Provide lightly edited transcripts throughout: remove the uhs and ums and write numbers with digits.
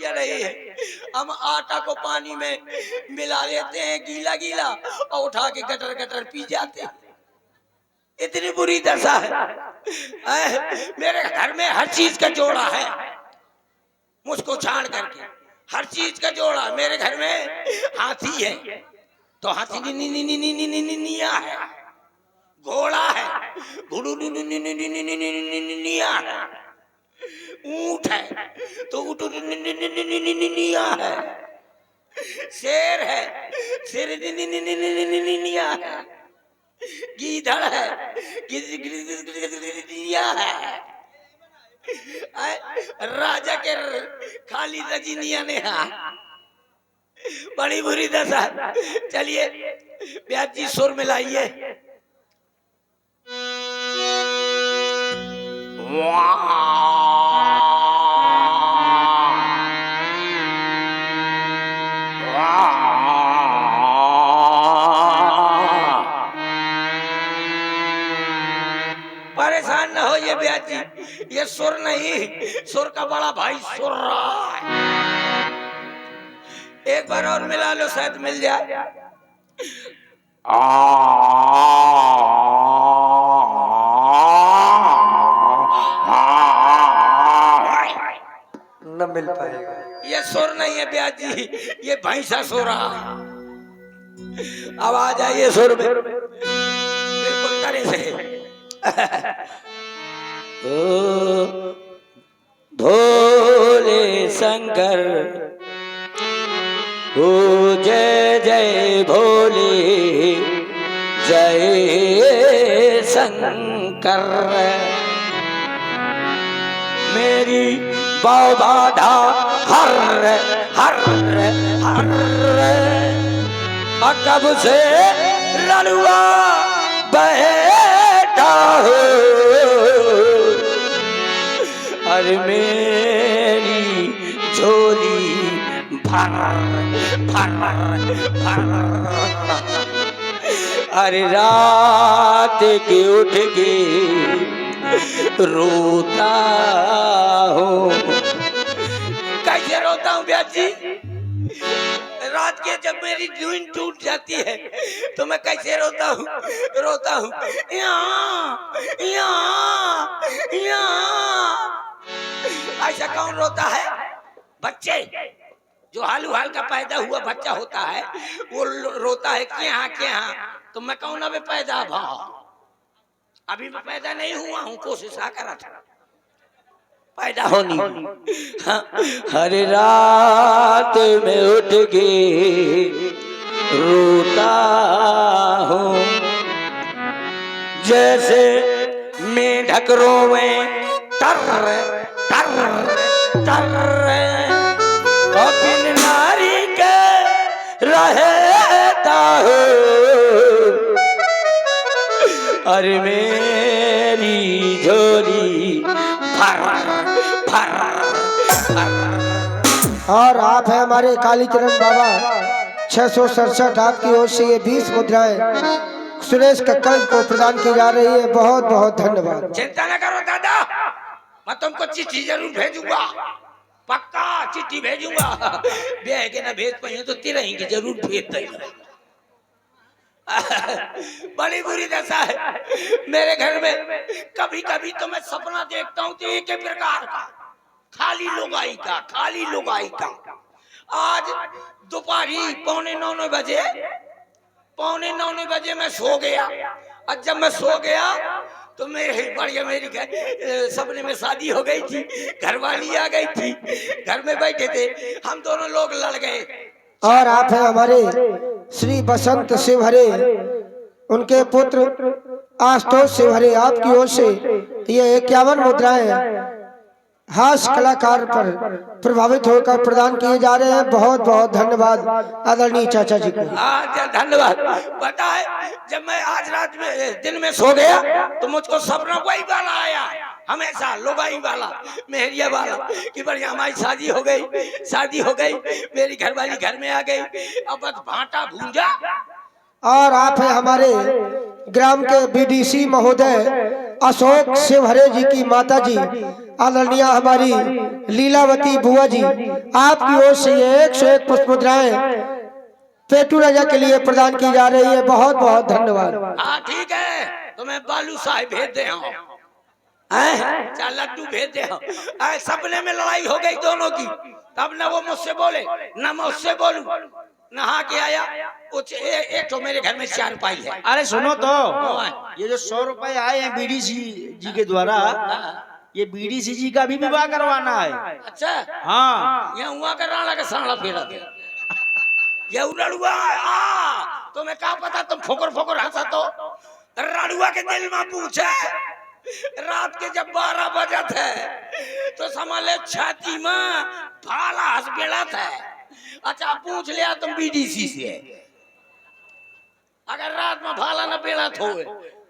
बढ़िया नहीं है। हम आटा को पानी में मिला लेते हैं गीला गीला और उठा के गटर गटर पी जाते हैं। इतनी बुरी दशा है। मेरे घर में हर चीज का जोड़ा है, मुझको छाड़ करके हर चीज का जोड़ा। मेरे घर में हाथी है तो हाथी निया है, घोड़ा है निया है, ऊंट है तो ऊंट निया है, शेर है शेर निया है, गीदड़ है निया है, राजा के खाली रजनिया ने बड़ी बुरी दशा। चलिए ब्याज जी सुर मिलाइए। परेशान न हो ये ब्याज जी, ये सुर नहीं, सुर का बड़ा भाई सुर रहा है। एक बार और मिला लो शायद मिल जाए। न मिल पाएगा। ये सुर नहीं है ब्याज जी, ये भैंसा सो रहा। अब आ जाइए सुर में बिल्कुल तरह से। ओ भोले शंकर, ओ जय जय भोले, जय शंकर। मेरी बाधा हर हर हर, कब से लड़ुआ बैठा हो, अरे मेरी झोली भर भर भर। अरे रात के उठ के रोता हूँ। कैसे रोता हूँ ब्याज जी? रात के जब मेरी नींद टूट जाती है तो मैं कैसे रोता हूँ? रोता हूँ यहाँ यहाँ यहाँ। ऐसा कौन रोता है? बच्चे जो हालू हाल का पैदा हुआ बच्चा होता है वो रोता है क्या क्या। तो मैं कौन अभी पैदा भाव, अभी मैं पैदा नहीं हुआ हूँ, कोशिश करा था पैदा होनी। हर रात में उठ के रोता हूँ, जैसे मेढक रोवे टर टर टर। बिन नारी के रहता हूँ, अरे मेरी झोली भर भर भर। और आप है हमारे कालीचरण बाबा 667 आपकी ओर से ये 20 मुद्राएं सुरेश कक्कड़ को प्रदान की जा रही है। बहुत बहुत धन्यवाद। चिंता न करो दादा, मैं तुमको चिट्ठी जरूर भेजूंगा, पक्का चिट्ठी भेजूंगा। ब्याह के ना भेज पाए तो तेरा ही की जरूर भेज देगा। बड़ी बुरी दशा है मेरे घर में। कभी कभी तो मैं सपना देखता हूँ तो एक ही प्रकार का, खाली लुगाई का, खाली लुगाई का। आज दोपहरी पौने 9 बजे मैं सो गया। और जब मैं सो गया तो मेरे बढ़िया मेरी सपने में शादी हो गई थी, घरवाली आ गई थी, घर में बैठे थे, हम दोनों लोग लड़ गए। और आप है हमारे श्री बसंत शिवहरे, उनके पुत्र आशुतोष शिवहरे आपकी ओर से ये 51 मुद्राएं हास्य कलाकार पर प्रभावित होकर प्रदान किए जा रहे हैं। बहुत बहुत धन्यवाद आदरणीय चाचा जी को। धन्यवाद। पता है जब मैं आज रात में दिन में सो गया तो मुझको सपना वही वाला आया, हमेशा लुगाई वाला, मेहरिया वाला कि बढ़िया हमारी शादी हो गई, मेरी घरवाली घर में आ गई, अब बस भाटा भूंजा। और आप है हमारे ग्राम के बीडीसी महोदय अशोक शिवहरे जी की माता जी आदरणीय हमारी लीलावती बुआ जी, आपकी ओर से ये 101 पुष्प मुद्राएं पेटू राजा के लिए प्रदान की जा रही है। बहुत बहुत धन्यवाद। हाँ ठीक है, तो मैं बालू साहब भेज दे हूँ, चार लड्डू भेज दे हूँ। सपने में लड़ाई हो गई दोनों की, तब न वो मुझसे बोले न मैं उससे बोलूं। नहा के आया, एक तो मेरे घर में 4 रुपये है। अरे सुनो तो, ये जो 100 रुपए आए हैं बीडीसी जी के द्वारा, ये बीडीसी जी का भी विवाह करवाना है। अच्छा हाँ, ये हुआ कर राणा का साला फेरा थे, ये उड़ुआ तो मैं क्या पता तुम फोकर फोकर हंसा तो राड़ुआ के दिल में पूछे। रात के जब 12 बजे थे तो समझ छाती में भाला हंस बेड़ा था। अच्छा पूछ लिया तुम बीडीसी से, अगर रात में भाला न बेड़ा थो,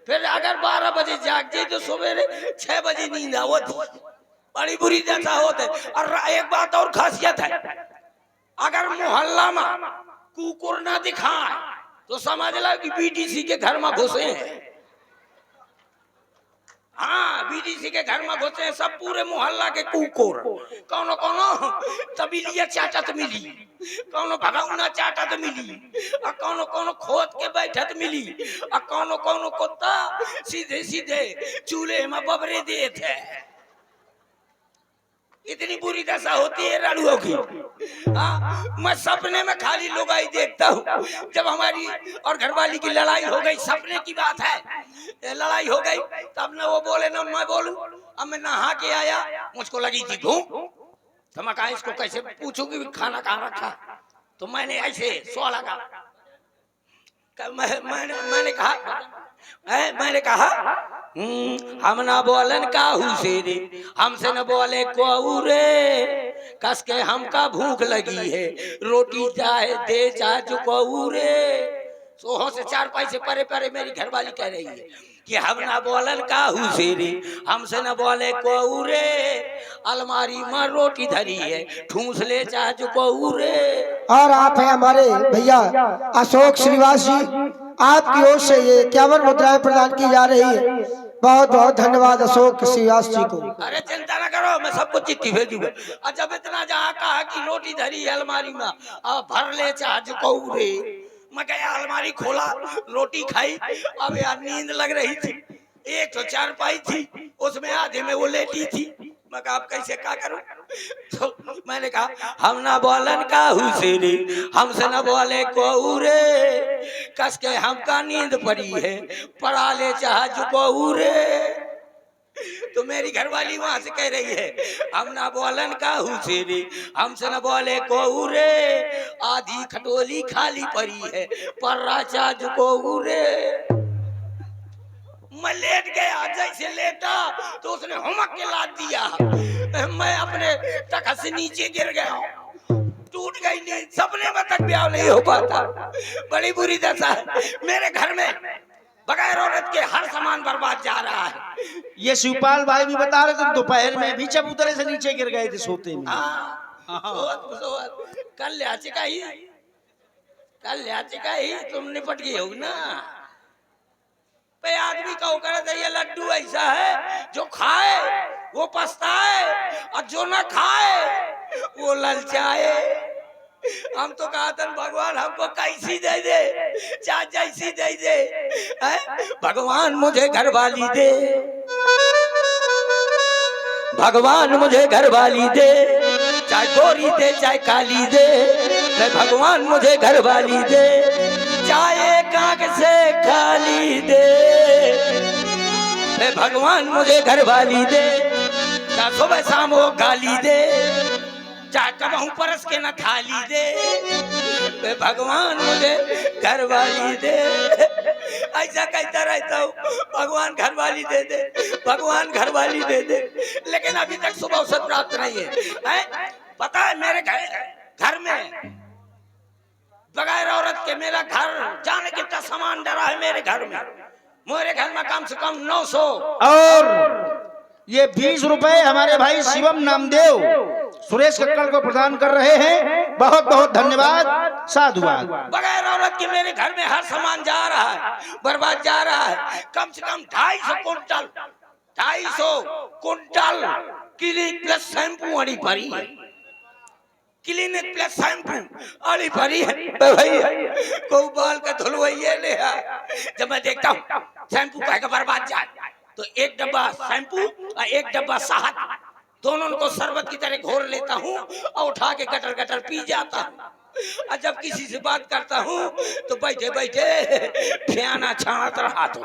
फिर अगर 12 बजे जाग जाए तो सवेरे 6 बजे नींद आवत, बड़ी बुरी दशा होते। और एक बात और खासियत है, अगर मोहल्ला में कुकुर ना दिखाए तो समझ लो कि बीडीसी के घर में घुसे हैं। हाँ, बीडीसी के घर में घुसे हैं सब पूरे मोहल्ला के कुकुर। कौनो कौनो तबीलिया चाटत मिली, कौनो भगौना चाटत मिली, और कौनो कौनो खोद के बैठत मिली, और कौनो कौनो कुत्ता सीधे सीधे चूल्हे में बबरे देते हैं। इतनी बुरी दशा होती है राड़ुओं की। मैं सपने में खाली लुगाई देखता हूँ। जब हमारी और घरवाली की लड़ाई हो गई, सपने की बात है, लड़ाई हो गई, तब न वो बोले न मैं बोलूं। अब मैं नहा के आया, मुझको लगी थी भूख, तो मैं कहा इसको कैसे पूछूंगी खाना कहाँ रखा, तो मैंने ऐसे सोला का मैंने कहा हम ना बोलन काहू से रे, हमसे न बोले को रे, कस के हमका भूख लगी है, रोटी चाहे दे चाहे को रे। सोहो से 4 पैसे परे परे मेरी घरवाली कह रही है कि हम ना बोलन काहू से रे, हमसे न बोले को रे, अलमारी में रोटी धरी है, ठूस ले चाहे को रे। और आप हैं हमारे भैया अशोक श्रीवास जी, आपकी ओर से ये 51 मुद्राएं प्रदान की जा रही है। बहुत बहुत धन्यवाद अशोक श्रीवास जी को। अरे चिंता न करो, मैं सबको चिट्ठी भेजूंगा। और जब इतना जहाँ कहा कि रोटी धरी है अलमारी में, अब भर ले चाहे को रे, मैं गया अलमारी खोला, रोटी खाई। अब यार नींद लग रही थी, एक तो 4 पाई थी, उसमें आधे में वो लेटी थी। मैं कहा अब कैसे क्या करूं, तो मैंने कहा हम ना बोलन काहू से रे, हमसे न बोले को रे, कस के हमका नींद पड़ी है, पढ़ा ले चाहे को रे। तो मेरी घरवाली वहां से कह रही है हम ना बोलन काहू से रे, हमसे न बोले को रे, आधी खटोली खाली पड़ी है, पर्रा चाज को रे। मैं लेट गया, जैसे लेटा तो उसने हुमक के लाद दिया, मैं अपने तखत से नीचे गिर गया, टूट गई नींद, सपने में तक ब्याह नहीं हो पाता। बड़ी बुरी दशा है मेरे घर में, बगैर औरत के हर सामान बर्बाद जा रहा है। ये शिवपाल भाई भी बता रहे थे दोपहर में भी चबूतरे से नीचे गिर गए थे सोते में। कल का ही तुम निपट गए हो ना। आदमी का कर ये लड्डू ऐसा है जो खाए वो पछताए, और जो ना खाए वो ललचाए। हम तो कहा था भगवान हमको कैसी दे दे, चाहे जैसी दे दे, भगवान मुझे घरवाली दे, भगवान मुझे घरवाली दे, चाहे गोरी दे चाहे काली दे, भगवान मुझे घरवाली दे, चाहे काक से खाली दे, भगवान मुझे घरवाली दे, चाहे सुबह शाम वो गाली दे, चाहे कबहू परस के न थाली दे, भगवान मुझे घरवाली दे। ऐसा कहता रहता हूँ भगवान घरवाली दे दे, भगवान घरवाली दे दे, लेकिन अभी तक सुबह अवसर प्राप्त नहीं है। पता है मेरे घर में बगैर औरत के मेरा घर जाने कितना सामान डरा है मेरे घर में कम से कम 900। और ये 20 रुपए हमारे भाई शिवम नामदेव सुरेश कक्कड़ को प्रदान कर रहे हैं। बहुत बहुत धन्यवाद, साधुवाद। बगैर औरत के मेरे घर में हर सामान जा रहा है, बर्बाद जा रहा है। कम से कम 250 कुंटल क्लिनिक प्लस शैम्पू आड़ी परी है, क्लिनिक प्लस शैम्पू आड़ी परी है भाई। को बाल का धुलवाइए ले जब मैं देखता हूँ शैम्पू का बर्बाद जाए तो एक डब्बा शैम्पू और एक डब्बा शहद दोनों को शरबत की तरह घोर लेता हूँ और उठा के गटर गटर पी जाता हूँ। और जब किसी से बात करता हूँ तो बैठे बैठे फियाना छानत रहा तो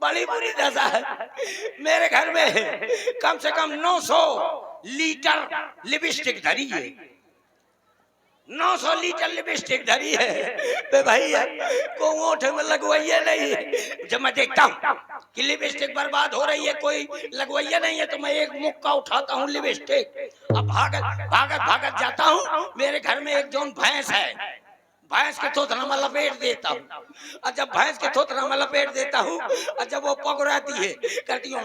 बड़ी बुरी दशा है। मेरे घर में कम से कम 900 लीटर लिपस्टिक धरी है, 900 लीटर लिपस्टिक धरी है भैया। को ओठ में लगवाइए नहीं। जब मैं देखता हूँ कि लिपस्टिक बर्बाद हो रही है, कोई लगवाइए नहीं है, तो मैं एक मुक्का उठाता हूँ लिपस्टिक अब भागत भागत भागत जाता हूँ। मेरे घर में एक जोन भैंस है, भैंस के थोथना में लपेट देता हूँ। और जब भैंस के थोथना में लपेट देता हूँ और जब वो पकड़ाती है करती हूँ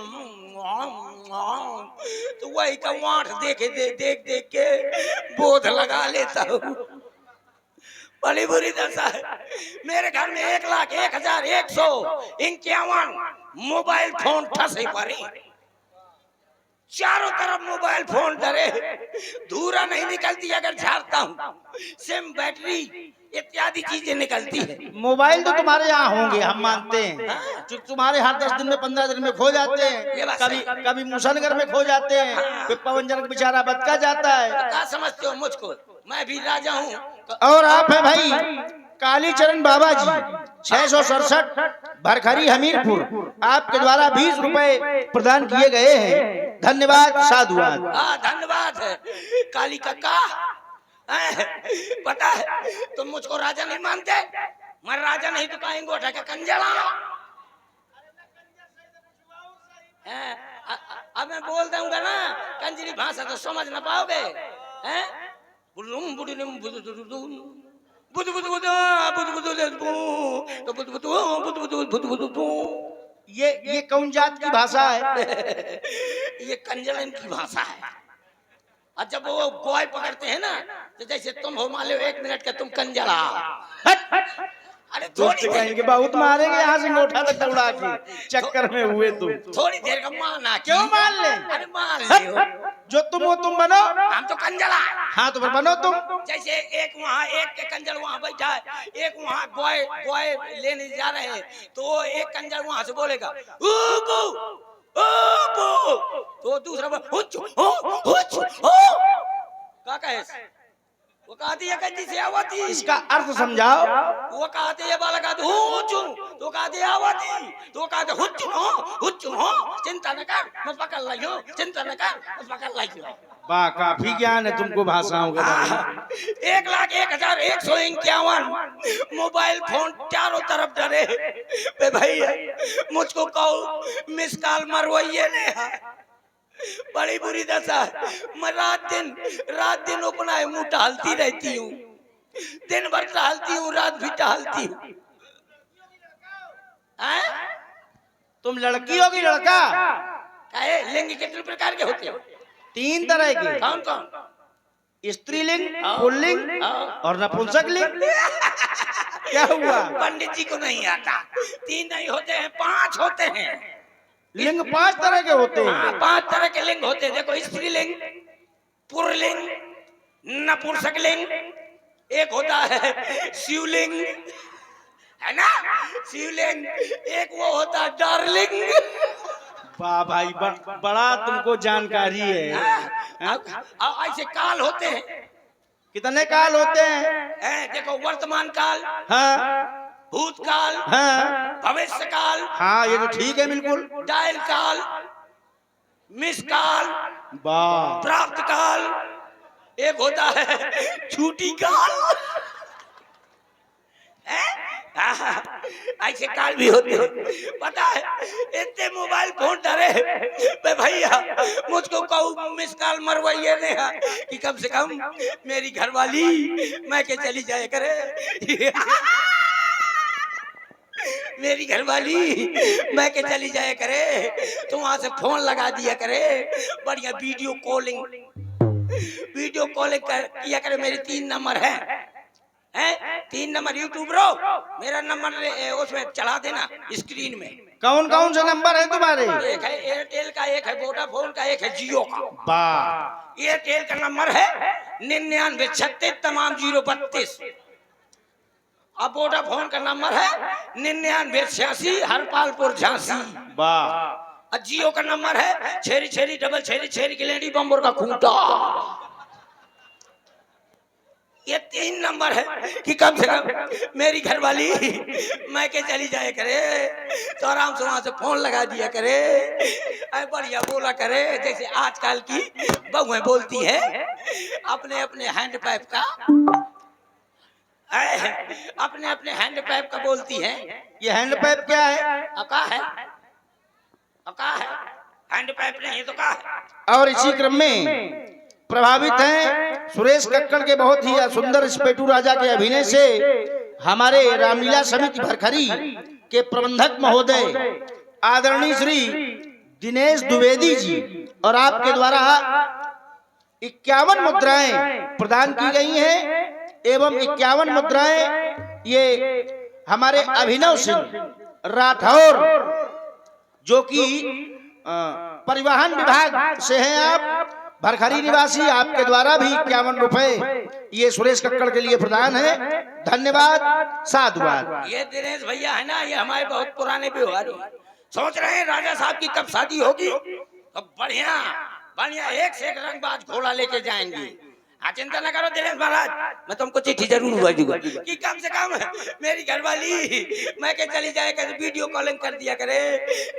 तो वही का वाट देख देख के बोध लगा लेता हूँ। बड़ी बुरी दशा है। मेरे घर में 1,01,151 मोबाइल फोन ठसे पड़े, चारों तरफ मोबाइल फोन डरे, धूरा नहीं निकलती अगर झाड़ता हूँ, सिम बैटरी इत्यादि चीजें निकलती है। मोबाइल तो तुम्हारे यहाँ होंगे, हम मानते हैं, जो तुम्हारे हर 10 दिन में 15 दिन में खो जाते हैं, कभी कभी मुसलगर में खो जाते हैं, कोई पवनजन बेचारा बचका जाता है। क्या समझते हो मुझको, मैं भी राजा हूँ। और आप है भाई कालीचरण बाबा जी 667 भरखरी हमीरपुर, आपके द्वारा 20 रुपए प्रदान किए गए हैं, धन्यवाद साधुवाद। धन्यवाद है काली काका। पता है तुम मुझको राजा नहीं मानते, मैं राजा नहीं तो कहेंगे उठा के कंजला। अब मैं बोल दूंगा ना कंजरी भाषा तो समझ ना पाओगे। ये कौन जात की भाषा है? ये कंजलन की भाषा है। और जब वो गोय पकड़ते हैं ना तो जैसे तुम हो मान लो 1 मिनट का तुम कंजला, अरे थोड़ी कहेंगे बहुत मारेंगे यहाँ से मोटा तक दौड़ा के, चक्कर में हुए तुम। थोड़ी देर का माना क्यों मान ले? अरे मान ले, जो तुम हो तुम बनो, हम तो कंजला। हाँ तो बनो तुम। जैसे एक वहाँ एक के कंजल वहाँ बैठा है, एक वहाँ गोय गोय लेने जा रहे हैं, तो वो एक कंजल वहाँ से बोलेगा ऊबू ऊबू, तो दूसरा क्या कहे, वो कहती है कंजी से आवाती, इसका अर्थ समझाओ। वो कहते ये बालक कहते हुचू, तो कहते आवाती, तो कहते हुचू हो, चिंता न कर मैं पकड़ लाई हूँ, चिंता न कर मैं पकड़ लाई हूँ। वाह काफी ज्ञान है तुमको भाषाओं का। 1,01,151 मोबाइल फोन चारों तरफ डरे भैया। मुझको कहो मिस कॉल मरवाइए ने, बड़ी बुरी दशा है। मैं रात दिन अपना मुंह टहलती रहती हूँ, दिन भर टहलती हूँ, रात भी टहलती हूँ। तुम लड़की हो कि लड़का? कहे लिंग कितने प्रकार के होते हैं? 3 तरह के। कौन कौन? स्त्रीलिंग, पुल्लिंग और नपुंसकलिंग। क्या हुआ? पंडित जी को नहीं आता, 3 नहीं होते हैं, 5 होते हैं। लिंग 5 तरह के होते हैं। 5 तरह के लिंग होते हैं। देखो स्त्रीलिंग, पुरलिंग, नपुंसकलिंग, एक होता है शिवलिंग, है ना, शिवलिंग, एक वो होता है डार्लिंग। वाह भाई बड़ा तुमको जानकारी है। ऐसे काल होते हैं। कितने काल होते हैं? देखो वर्तमान काल, हाँ भूतकाल, हाँ भविष्य काल, हाँ ये तो ठीक है बिल्कुल। डायल काल, मिस काल, वाह प्राप्त काल, एक होता है छूटी काल। ऐसे काल भी होते हैं। पता है इतने मोबाइल फोन डरे भैया, मुझको कहूँ मिस कॉल मरवाइए ने कि कम से कम मेरी घरवाली मैं के चली जाए करे। मेरी घरवाली मैं के चली जाए करे तो वहां से फोन लगा दिया करे, बढ़िया वीडियो कॉलिंग किया करे। मेरे 3 नंबर है, हैं 3 नंबर यूट्यूब रो मेरा नंबर उसमें चढ़ा देना स्क्रीन में। कौन कौन से नंबर है तुम्हारे? एक है एयरटेल का, एक है वोडाफोन का, एक है जियो का। वाह। एयरटेल का नंबर है 9936 तमाम 032। अब वोडाफोन का नंबर है 9986 हरपालपुर झांसी। वाह। और जियो का नंबर है छेरी छेरी डबल छेरी छेरी गिलेडी बम्बोर का खूंटा। ये 3 नंबर है कि कम से कम मेरी घरवाली मैं के चली जाए करे तो आराम से वहां से फोन लगा दिया करे, बढ़िया बोला करे जैसे आजकल की बहुएं बोलती है अपने अपने हैंड पाइप का, अपने अपने हैंड पाइप का बोलती है। ये हैंड पाइप क्या है? अका है, अका है, हैंड पाइप नहीं तो का है। और इसी क्रम में प्रभावित हैं सुरेश कक्कड़ के बहुत ही सुंदर स्पेटू राजा के अभिनय से हमारे रामलीला समिति भरखरी के प्रबंधक महोदय आदरणीय श्री दिनेश द्विवेदी जी और आपके द्वारा 51 मुद्राएं प्रदान की गई हैं एवं 51 मुद्राएं ये हमारे अभिनव सिंह राठौर जो कि परिवहन विभाग से हैं, आप भरखरी निवासी, आपके द्वारा भी 51 रुपए ये सुरेश कक्कड़ के लिए प्रदान है। धन्यवाद, साधुवाद। ये दिनेश भैया है ना, ये हमारे बहुत पुराने व्यवहारी, सोच रहे हैं राजा साहब की कब शादी होगी तो बढ़िया बढ़िया एक से एक रंगबाज घोड़ा लेके जाएंगे। हाँ चिंता न करो दिनेश महाराज, मैं तुमको चिट्ठी जरूर भेजूंगा कि कम से कम मेरी घरवाली मैं के चली जाए करे, वीडियो कॉलिंग कर दिया करे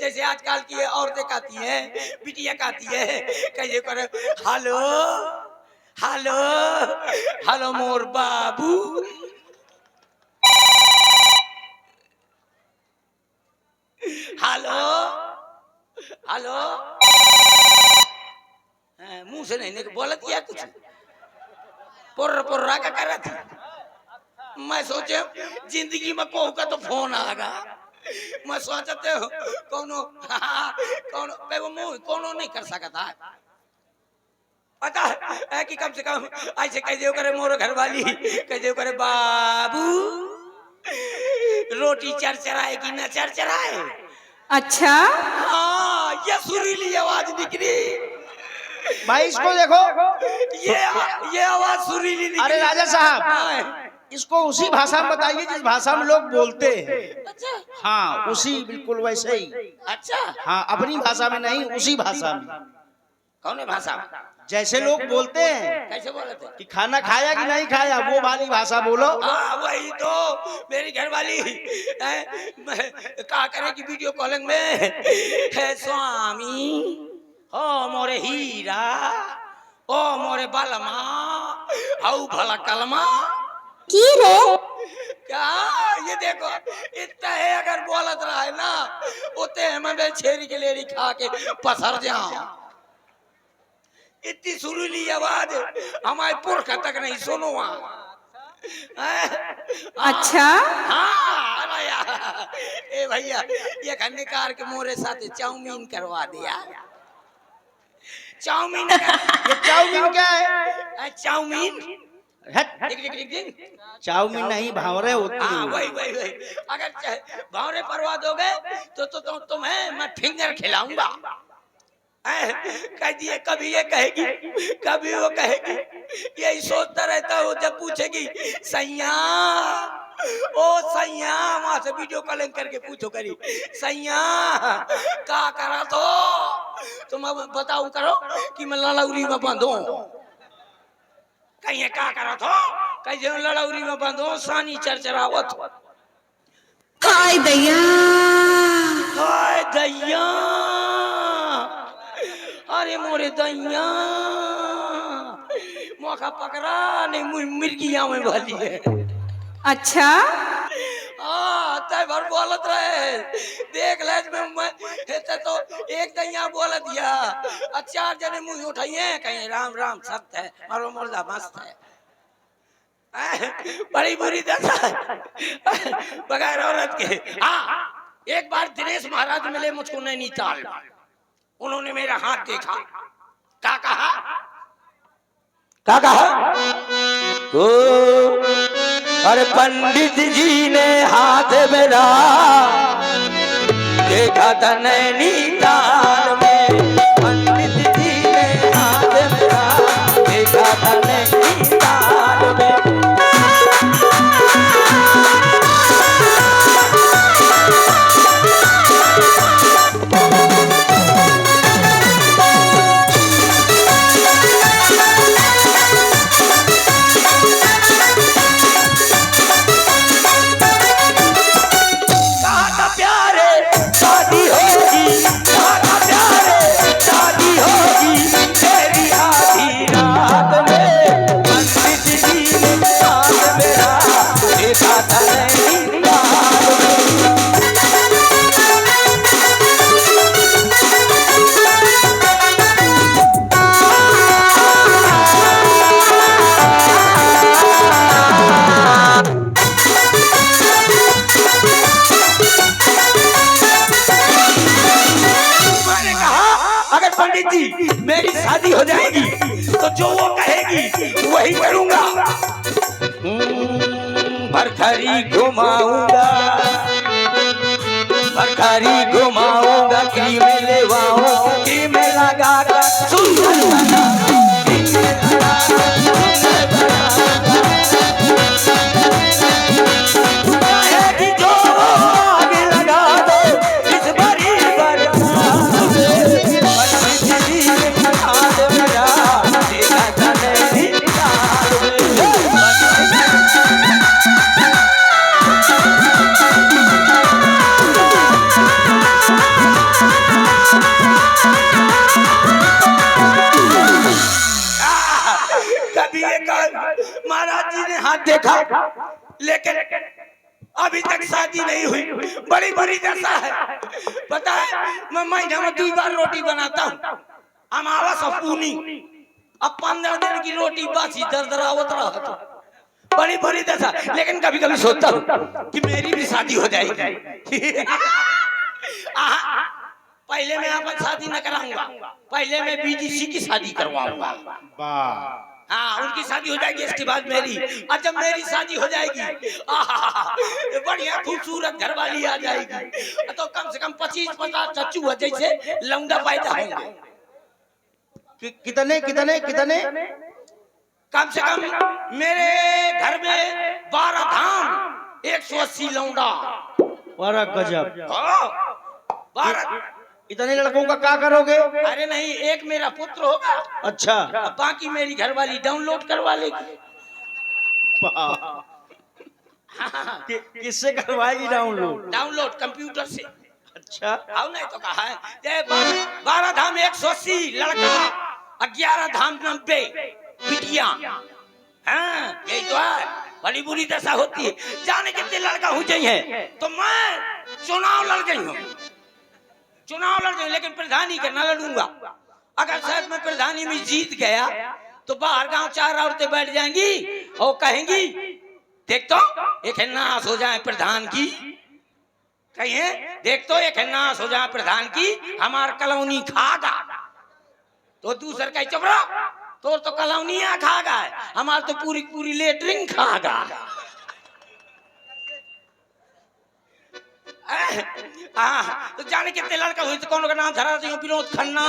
जैसे आजकल की औरतें कहती हैं, बिटिया कहती है कैसे करे हेलो हेलो हेलो मोर बाबू, हेलो हेलो, मुंह से नहीं बोलत किया कुछ पुर्र पुर्रा का कर रहा था। मैं सोचे जिंदगी में कहूँ का तो फोन आएगा, मैं सोचते हो कोनो कोनो मुंह कोनो नहीं कर सकता पता है कि कम से कम ऐसे कैसे करे मोर घर वाली कैसे करे बाबू रोटी चरचराएगी न चरचराए। अच्छा हाँ ये सुरीली आवाज निकली भाई, इसको देखो ये आवाज सुरीली निकली। अरे राजा साहब, इसको उसी भाषा में बताइए जिस भाषा में लोग बोलते हैं। अच्छा हाँ उसी बिल्कुल वैसे ही। अच्छा हाँ अपनी भाषा में नहीं, उसी भाषा में। कौन भाषा जैसे लोग बोलते हैं कैसे बोले थे कि खाना खाया कि नहीं खाया, वो वाली भाषा बोलो। हाँ वही तो मेरी घरवाली कहा करेगी वीडियो कॉलिंग में है स्वामी ओ मोरे हीरा ओ मोरे बलमा हाउ भला कलमा की रे क्या ये देखो इतना है अगर बोलत रहा है ना उते मैं छेरी के लेरी खा के पसर जाऊं। इतनी सुरीली आवाज हमारे पुरखा तक नहीं सुनो। अच्छा हाँ अरे यार ए भैया ये खन्ने कार के मोरे साथ चाउमीन करवा दिया। चाउमीन ये चाउमीन क्या है? चाउमीन चाउमीन नहीं भावरे होती है। हाँ वही वही वही अगर भावरे परवा दोगे तो तुम्हें मैं फिंगर खिलाऊंगा। कह दिए कभी ये कहेगी कभी वो कहेगी, यही सोचता रहता हूँ जब पूछेगी सैया ओ सैया, वहां से वीडियो कॉलिंग करके पूछो करी सैया का करा तो तुम अब बताओ करो कि मैं लड़ौरी में बंधू कहीं का करा तो कहीं लड़ौरी में बंधो सानी चरचरावत। हाय दैया हाय दैया अरे मोरे दैया मौका पकड़ा नहीं मिर्गिया में वाली है। अच्छा तय भर बोलत रहे देख ले मैं तो एक दैया बोल दिया 4 जने मुंह उठाइए कहीं राम राम सत्य है मारो मुर्दा मस्त है। बड़ी बुरी दशा है बगैर औरत के। हाँ एक बार दिनेश महाराज मिले मुझको नैनीताल, उन्होंने मेरा हाथ देखा, क्या कहा ओ अरे पंडित जी ने हाथ मेरा देखा था नैनीताल में, पंडित जी ने हाथ मेरा देखा था नैनीताल में। मेरी शादी हो जाएगी तो जो वो कहेगी वही करूंगा। भरखरी घुमाऊंगा, भरखरी घुमाऊंगा, क्रीम लेवाऊं, क्रीम लगा कर सुंदर बना, क्रीम लगा कहेगी जो आगे लगा दो इस बड़ी बरसात में। महाराज जी ने हाथ देखा लेकिन अभी तक शादी नहीं हुई, बड़ी बड़ी दशा है। पता है मैं महीना में 2 बार रोटी बनाता हूँ, अमावस और पूनी। अब 15 दिन की रोटी बासी दरदरावत रहा, बड़ी बड़ी दशा। लेकिन कभी कभी सोचता हूँ कि मेरी भी शादी हो जाएगी। पहले मैं यहाँ पर शादी न कराऊंगा, पहले मैं बीडीसी की शादी करवाऊंगा। हाँ, उनकी शादी हो जाएगी, इसके बाद मेरी। और जब मेरी शादी हो जाएगी बढ़िया खूबसूरत घरवाली आ जाएगी, तो कम से कम 25-50 चच्चू जैसे लौंडा पैदा होंगे। कितने कितने कितने? कम से कम मेरे घर में 12 धाम 180 लौंडा। 12 गजब। 12। इतने लड़कों का क्या करोगे? अरे नहीं, एक मेरा पुत्र होगा, अच्छा, बाकी मेरी घरवाली डाउनलोड करवा लेगी। किससे करवाएगी डाउनलोड? डाउनलोड कंप्यूटर से। अच्छा, आओ नहीं तो कहा है 12 धाम 180 लड़का, 11 धाम 90 बिटिया। हाँ, यही तो है, बड़ी बुरी दशा होती है। जाने कितने लड़का हो जाइए तो मैं चुनाव लड़ गई हूँ, चुनाव लड़ गई, लेकिन प्रधानी का न लड़ूंगा। अगर शायद मैं प्रधानी में जीत गया तो बाहर गांव 4 औरतें बैठ जाएंगी और कहेंगी देख तो एक नाश हो जाए प्रधान की, कहिए देख तो एक नाश हो जाए प्रधान की, हमार कॉलोनी खागा। तो दूसर कहे चुप रहो, तो कॉलोनी खागा है, हमार तो पूरी पूरी लेटरिंग खागा। तो जाने कितने लड़का हुई, तो कौन का नाम धरा देंगे विनोद खन्ना,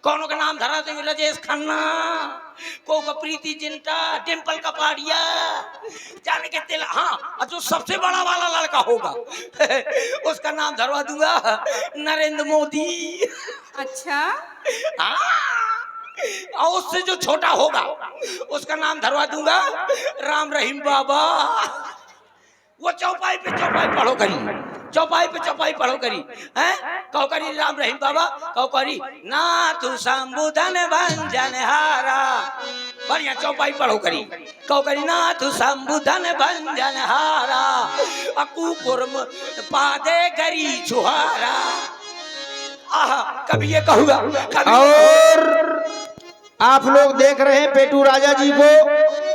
कौन का नाम धरा देंगे राजेश खन्ना, को का प्रीति जिंटा, डिम्पल कपाड़िया, जाने कितने। हाँ, जो सबसे बड़ा वाला लड़का होगा उसका नाम धरवा दूंगा नरेंद्र मोदी। अच्छा, हाँ, और उससे जो छोटा होगा उसका नाम धरवा दूंगा राम रहीम बाबा। वो चौपाई पे चौपाई पढ़ो करी, चौपाई पे चौपाई पढ़ो करी, हैं कहो करी राम रहीम बाबा, कहो करी ना तू संबुधन भंजन हारा, बढ़िया चौपाई पढ़ो करी, कहो करी ना तू संबुधन भंजन हारा, अकू कुर्म पादे गरी छुहारा। आहा, कभी ये कहूँगा, कभी। और आप लोग देख रहे हैं पेटू राजा जी को,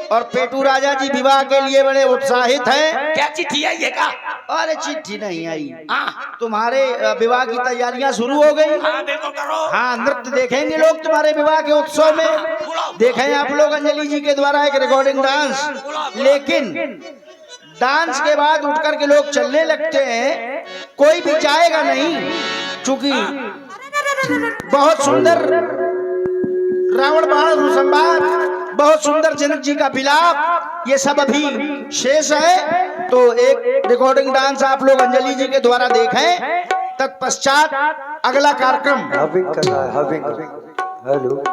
और पेटू राजा जी विवाह के लिए बड़े उत्साहित हैं। क्या चिट्ठी आई है का? अरे चिट्ठी नहीं आई, हाँ तुम्हारे विवाह की तैयारियां शुरू हो गई। हाँ बिल्कुल करो। हाँ, नृत्य देखेंगे लोग तुम्हारे विवाह के उत्सव में। देखें आप लोग अंजलि जी के द्वारा एक रिकॉर्डिंग डांस, लेकिन डांस के बाद उठ करके लोग चलने लगते हैं, कोई भी जाएगा नहीं, चूंकि बहुत सुंदर रावण बाण संवाद, बहुत सुंदर जनक जी का विलाप, ये सब अभी शेष है। तो एक रिकॉर्डिंग डांस आप लोग अंजलि जी के द्वारा देखें, तत्पश्चात अगला कार्यक्रम। Hello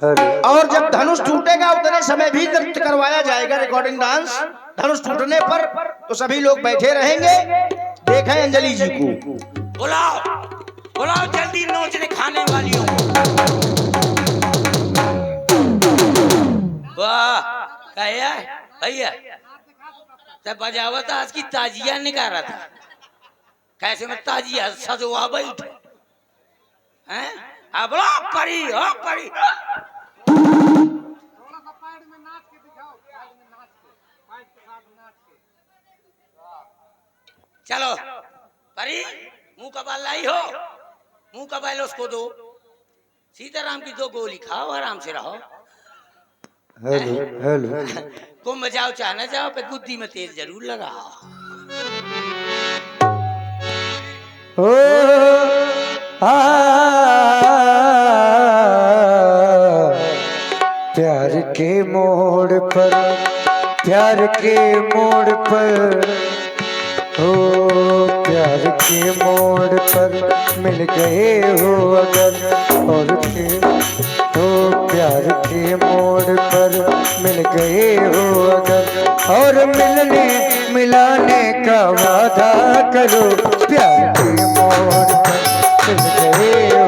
hello. और जब धनुष टूटेगा उतने समय भी नृत्य करवाया जाएगा, रिकॉर्डिंग डांस। धनुष टूटने पर तो सभी लोग बैठे रहेंगे, देखें अंजलि जी को। बुलाओ बुलाओ जल्दी नोचने खाने वालियों को। वाह भैया भैया, तब बजावत आज की ताजिया निकाला था, कैसे में ताजिया सजवा बैठे हैं। अब बोलो परी हो परी। चलो परी, मुंह का बाल लाई हो, मुंह का बाल उसको दो, सीताराम की 2 गोली खाओ, आराम से रहो। Hello hello. कुंभ जाओ चाहे न जाओ, पे गुद्दी में तेल जरूर लगाओ। ओ प्यार के मोड़ पर, प्यार के मोड़ पर, हो प्यार के मोड़ पर मिल गए हो अगर, और फिर हो प्यार के मोड़ पर मिल गए हो अगर, और मिलने मिलाने का वादा करो। प्यार के मोड़ पर मिल गए हो,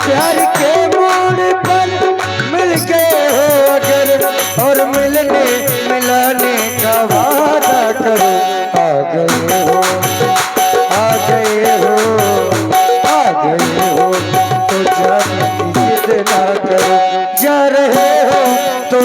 प्यार के मोड़ पर मिल गए हो अगर, और मिलने मिलाने का वादा करो। आ गए हो, आ गए हो, आ गए हो, तो जाने की जिद ना करो। जा रहे हो तो